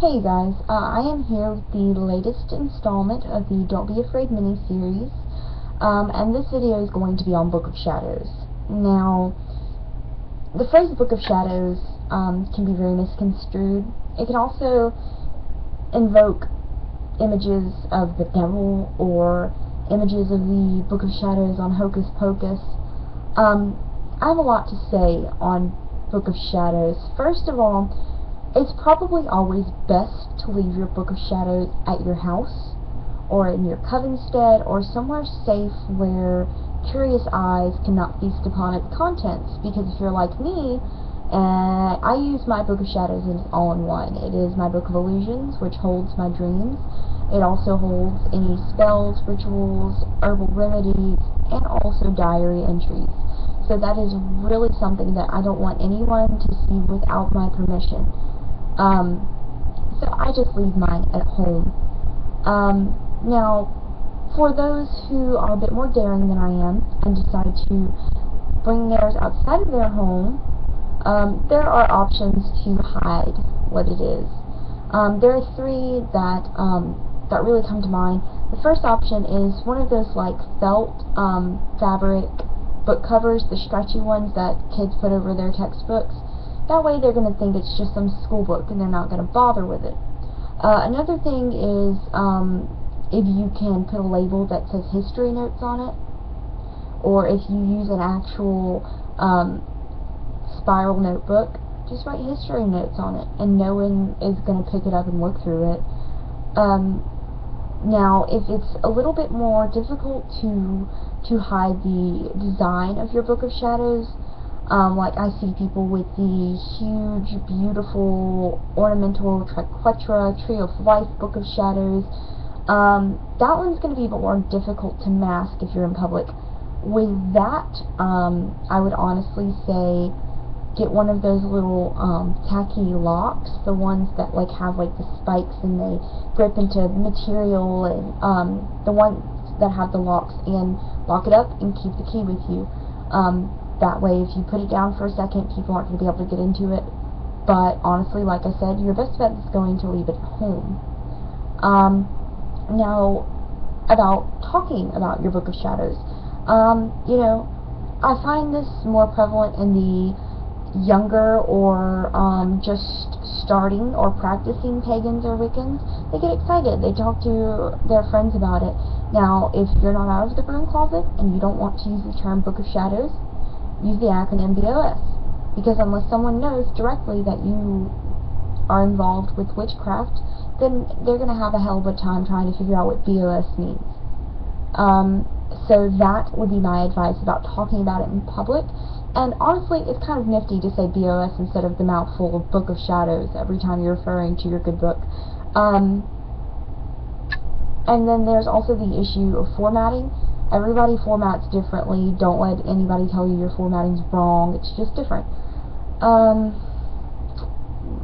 Hey guys, I am here with the latest installment of the Don't Be Afraid mini-series, and this video is going to be on Book of Shadows. Now, the phrase Book of Shadows can be very misconstrued. It can also invoke images of the devil or images of the Book of Shadows on Hocus Pocus. I have a lot to say on Book of Shadows. First of all, it's probably always best to leave your Book of Shadows at your house, or in your covenstead, or somewhere safe where curious eyes cannot feast upon its contents, because if you're like me, I use my Book of Shadows as all-in-one. It is my Book of Illusions, which holds my dreams. It also holds any spells, rituals, herbal remedies, and also diary entries. So that is really something that I don't want anyone to see without my permission. So I just leave mine at home. Now, for those who are a bit more daring than I am and decide to bring theirs outside of their home, there are options to hide what it is. There are three that really come to mind. The first option is one of those like felt fabric book covers, the stretchy ones that kids put over their textbooks. That way they're going to think it's just some school book and they're not going to bother with it. Another thing is if you can put a label that says history notes on it, or if you use an actual spiral notebook, just write history notes on it and no one is going to pick it up and look through it. Now, if it's a little bit more difficult to hide the design of your Book of Shadows, like I see people with the huge, beautiful, ornamental triquetra, Tree of Life Book of Shadows. That one's going to be a bit more difficult to mask if you're in public. With that, I would honestly say get one of those little tacky locks, the ones that like have like the spikes and they grip into material, and the ones that have the locks, and lock it up and keep the key with you. That way, if you put it down for a second, people aren't going to be able to get into it. But honestly, like I said, your best bet is going to leave it at home. Now, about talking about your Book of Shadows. You know, I find this more prevalent in the younger or just starting or practicing pagans or Wiccans. They get excited. They talk to their friends about it. Now, if you're not out of the broom closet and you don't want to use the term Book of Shadows, use the acronym BOS, because unless someone knows directly that you are involved with witchcraft, then they're going to have a hell of a time trying to figure out what BOS means. So that would be my advice about talking about it in public. And honestly, it's kind of nifty to say BOS instead of the mouthful of Book of Shadows every time you're referring to your good book. And then there's also the issue of formatting. Everybody formats differently. Don't let anybody tell you your formatting's wrong. It's just different.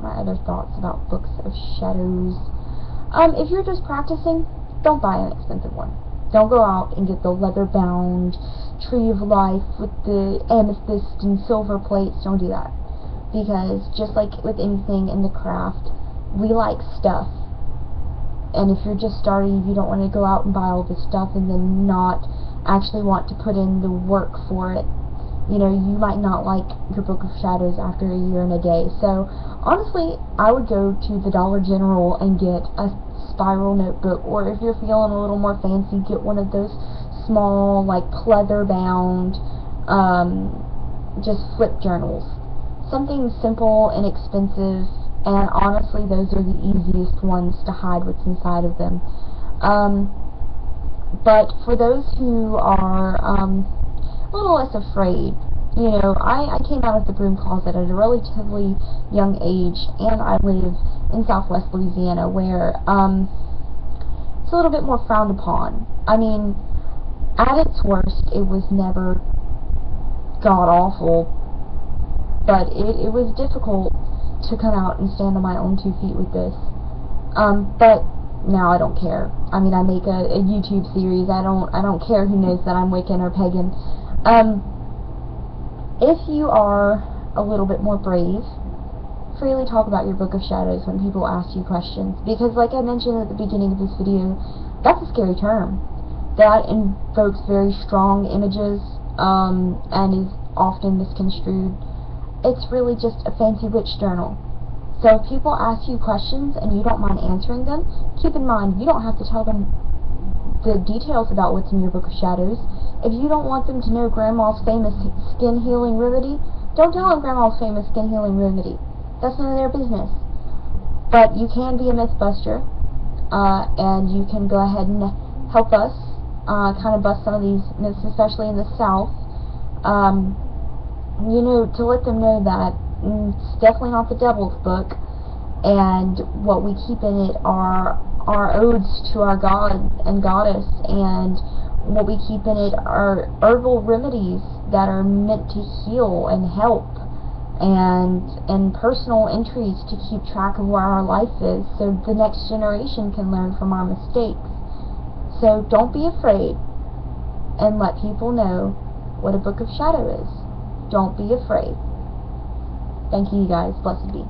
My other thoughts about Books of Shadows. If you're just practicing, don't buy an expensive one. Don't go out and get the leather-bound Tree of Life with the amethyst and silver plates. Don't do that. Because just like with anything in the craft, we like stuff. And if you're just starting, you don't want to go out and buy all this stuff and then not actually want to put in the work for it. You know, you might not like your Book of Shadows after a year and a day. So, honestly, I would go to the Dollar General and get a spiral notebook. Or if you're feeling a little more fancy, get one of those small, like, pleather-bound, just flip journals. Something simple, inexpensive, and honestly, those are the easiest ones to hide what's inside of them. But for those who are a little less afraid, you know, I came out of the broom closet at a relatively young age, and I live in Southwest Louisiana, where it's a little bit more frowned upon. I mean, at its worst, it was never god-awful, but it was difficult to come out and stand on my own 2 feet with this. But now I don't care. I mean, I make a YouTube series. I don't care who knows that I'm Wiccan or pagan. If you are a little bit more brave, freely talk about your Book of Shadows when people ask you questions, because like I mentioned at the beginning of this video, that's a scary term. That invokes very strong images, and is often misconstrued. It's really just a fancy witch journal. So if people ask you questions and you don't mind answering them, keep in mind, you don't have to tell them the details about what's in your Book of Shadows. If you don't want them to know Grandma's famous skin healing remedy, don't tell them Grandma's famous skin healing remedy. That's none of their business. But you can be a Mythbuster, and you can go ahead and help us kind of bust some of these myths, especially in the South. You know, to let them know that it's definitely not the devil's book, and what we keep in it are odes to our God and Goddess, and what we keep in it are herbal remedies that are meant to heal and help, and personal entries to keep track of where our life is, so the next generation can learn from our mistakes. So don't be afraid, and let people know what a Book of Shadow is. Don't be afraid. Thank you guys. Blessed be.